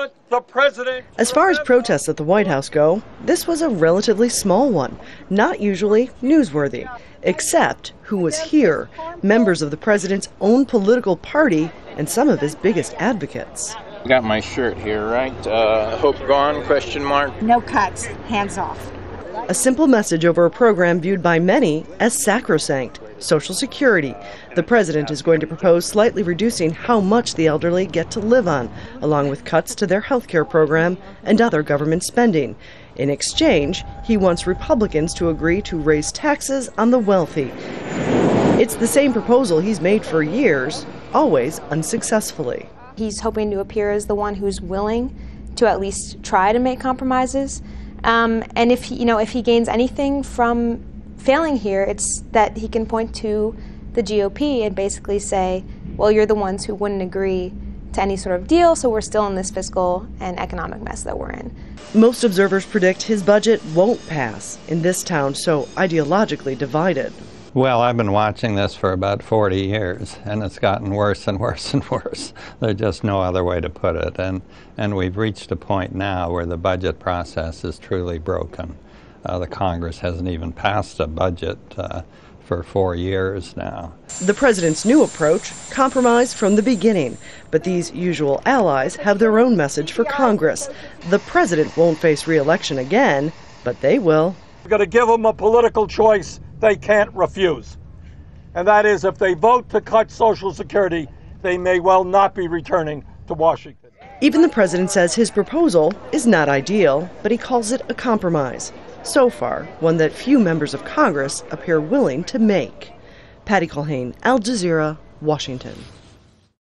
want the president. As far as protests at the White House go, this was a relatively small one, not usually newsworthy. Except who was here, members of the president's own political party and some of his biggest advocates. I got my shirt here, right? Hope gone, question mark. No cuts, hands off. A simple message over a program viewed by many as sacrosanct, Social Security. The president is going to propose slightly reducing how much the elderly get to live on, along with cuts to their health care program and other government spending. In exchange, he wants Republicans to agree to raise taxes on the wealthy. It's the same proposal he's made for years, always unsuccessfully. He's hoping to appear as the one who's willing to at least try to make compromises. And if he gains anything from failing here, it's that he can point to the GOP and basically say, well, you're the ones who wouldn't agree to any sort of deal, so we're still in this fiscal and economic mess that we're in. Most observers predict his budget won't pass in this town so ideologically divided. Well, I've been watching this for about 40 years, and it's gotten worse and worse and worse. There's just no other way to put it. And we've reached a point now where the budget process is truly broken. The Congress hasn't even passed a budget for 4 years now. The president's new approach, compromise from the beginning. But these usual allies have their own message for Congress. The president won't face re-election again, but they will. We're going to give them a political choice they can't refuse. And that is, if they vote to cut Social Security, they may well not be returning to Washington. Even the president says his proposal is not ideal, but he calls it a compromise. So far, one that few members of Congress appear willing to make. Patty Culhane, Al Jazeera, Washington.